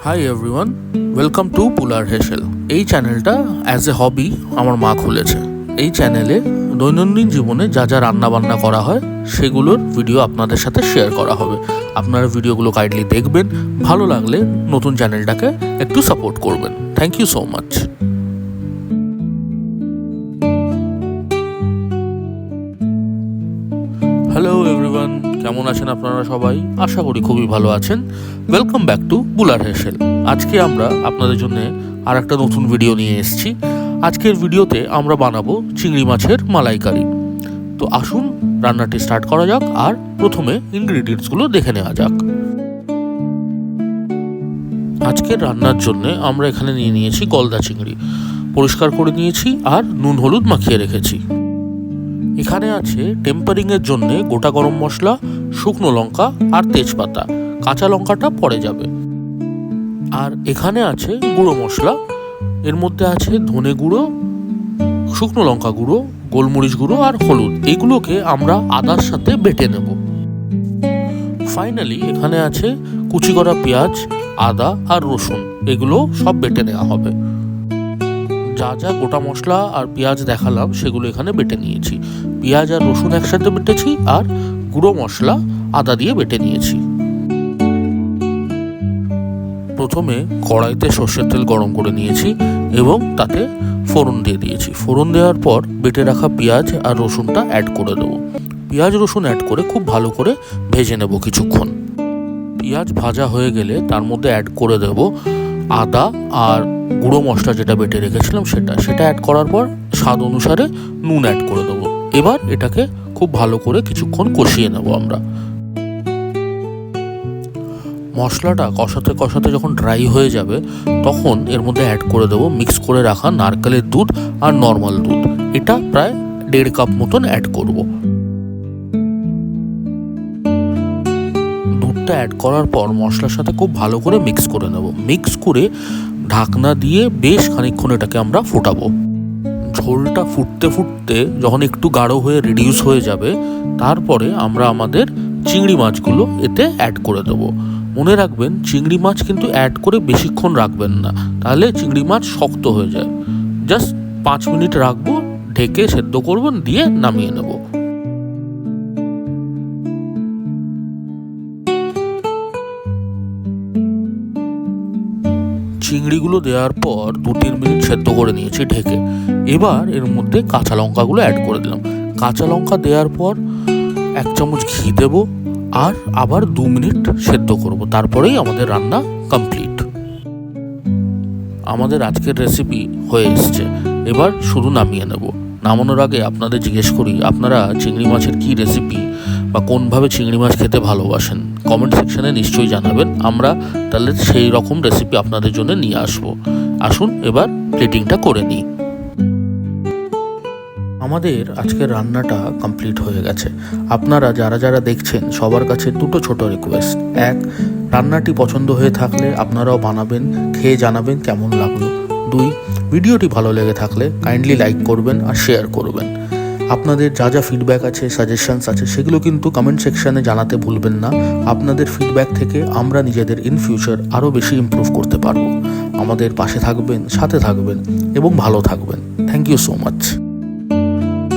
High everyone, welcome to পুলার হেসেল। এই চ্যানেলটা অ্যাজ এ হবি আমার মা খুলেছে। এই চ্যানেলে দৈনন্দিন জীবনে যা যা রান্নাবান্না করা হয় সেগুলোর ভিডিও আপনাদের সাথে শেয়ার করা হবে। আপনারা ভিডিওগুলো কাইন্ডলি দেখবেন, ভালো লাগলে নতুন চ্যানেলটাকে একটু সাপোর্ট করবেন। Thank you so much. Hello everyone, কেমন আছেন আপনারা সবাই? আশা করি খুবই ভালো আছেন। ওয়েলকাম ব্যাক টু বুলার হেসেল। আজকে আমরা আপনাদের জন্য আর একটা নতুন ভিডিও নিয়ে এসেছি। আজকের ভিডিওতে আমরা বানাবো চিংড়ি মাছের মালাইকারি। তো আসুন রান্নাটি স্টার্ট করা যাক, আর প্রথমে ইনগ্রিডিয়েন্টসগুলো দেখে নেওয়া যাক। আজকের রান্নার জন্য আমরা এখানে নিয়ে নিয়েছি গলদা চিংড়ি, পরিষ্কার করে নিয়েছি আর নুন হলুদ মাখিয়ে রেখেছি। এখানে আছে টেম্পারিংয়ের জন্য গোটা গরম মশলা, শুকনো লঙ্কা আর তেজপাতা। কাঁচা লঙ্কাটা পরে যাবে। আর এখানে আছে গুঁড়ো মশলা, এর মধ্যে আছে ধনে গুঁড়ো, শুকনো লঙ্কা গুঁড়ো, গোলমরিচ গুঁড়ো আর হলুদ। এগুলোকে আমরা আদার সাথে বেটে নেব। ফাইনালি এখানে আছে কুচি করা পেঁয়াজ, আদা আর রসুন। এগুলো সব বেটে নেওয়া হবে। যা যা গোটা মশলা আর পেঁয়াজ দেখালাম সেগুলো এখানে বেটে নিয়েছি। পেঁয়াজ আর রসুন একসাথে বেটেছি, আর গুঁড়ো মশলা আদা দিয়ে বেটে নিয়েছি। প্রথমে কড়াইতে সর্ষের তেল গরম করে নিয়েছি এবং তাতে ফোড়ন দিয়ে দিয়েছি। ফোড়ন দেওয়ার পর বেটে রাখা পেঁয়াজ আর রসুনটা অ্যাড করে দেবো। পেঁয়াজ রসুন অ্যাড করে খুব ভালো করে ভেজে নেব কিছুক্ষণ। পেঁয়াজ ভাজা হয়ে গেলে তার মধ্যে অ্যাড করে দেব আদা আর গুঁড়ো মশলা যেটা বেটে রেখেছিলাম সেটা অ্যাড করার পর স্বাদ অনুসারে নুন অ্যাড করে দেবো। এবার এটাকে খুব ভালো করে কিছুক্ষণ কষিয়ে নেব আমরা। মশলাটা কষাতে কষাতে যখন ড্রাই হয়ে যাবে তখন এর মধ্যে অ্যাড করে দেবো মিক্স করে রাখা নারকেলের দুধ আর নর্মাল দুধ। এটা প্রায় 1.5 কাপ মতন অ্যাড করব। দুধটা অ্যাড করার পর মশলার সাথে খুব ভালো করে মিক্স করে নেব। মিক্স করে ঢাকনা দিয়ে বেশ খানিকক্ষণ এটাকে আমরা ফোটাবো। ঝোলটা ফুটতে ফুটতে যখন একটু গাঢ় হয়ে রিডিউস হয়ে যাবে, তারপরে আমরা আমাদের চিংড়ি মাছগুলো এতে অ্যাড করে দেবো। মনে রাখবেন, চিংড়ি মাছ কিন্তু অ্যাড করে বেশিক্ষণ রাখবেন না, তাহলে চিংড়ি মাছ শক্ত হয়ে যায়। জাস্ট 5 মিনিট রাখবো, ঢেকে সেদ্ধ করবেন, দিয়ে নামিয়ে নেব। চিংড়িগুলো দেওয়ার পর 2-3 মিনিট সেদ্ধ করে নিয়েছি ঢেকে। এবার এর মধ্যে কাঁচা লঙ্কাগুলো অ্যাড করে দিলাম। কাঁচা লঙ্কা দেওয়ার পর 1 চামচ ঘি দেব, আর আবার 2 মিনিট সেদ্ধ করব। তারপরেই আমাদের রান্না কমপ্লিট। আমাদের আজকের রেসিপি হয়ে এসছে। এবার শুধু নামিয়ে নেব। নামানোর আগে আপনাদের জিজ্ঞেস করি, আপনারা চিংড়ি মাছের কি রেসিপি বা কোনভাবে চিংড়ি মাছ খেতে ভালোবাসেন? কমেন্ট সেকশনে নিশ্চয়ই জানাবেন। আমরা তাহলে সেই রকম রেসিপি আপনাদের জন্য নিয়ে আসবো। আসুন এবার প্লেটিংটা করে নিই। আমাদের আজকের রান্নাটা কমপ্লিট হয়ে গেছে। আপনারা যারা যারা দেখছেন সবার কাছে 2টো ছোট রিকোয়েস্ট। 1, রান্নাটি পছন্দ হয়ে থাকলে আপনারাও বানাবেন, খেয়ে জানাবেন কেমন লাগলো। 2, ভিডিওটি ভালো লেগে থাকলে কাইন্ডলি লাইক করবেন আর শেয়ার করবেন। আপনাদের যা যা ফিডব্যাক আছে, সাজেশনস আছে, সেগুলো কিন্তু কমেন্ট সেকশানে জানাতে ভুলবেন না। আপনাদের ফিডব্যাক থেকে আমরা নিজেদের ইন ফিউচার আরও বেশি ইমপ্রুভ করতে পারবো। আমাদের পাশে থাকবেন, সাথে থাকবেন এবং ভালো থাকবেন। Thank you so much.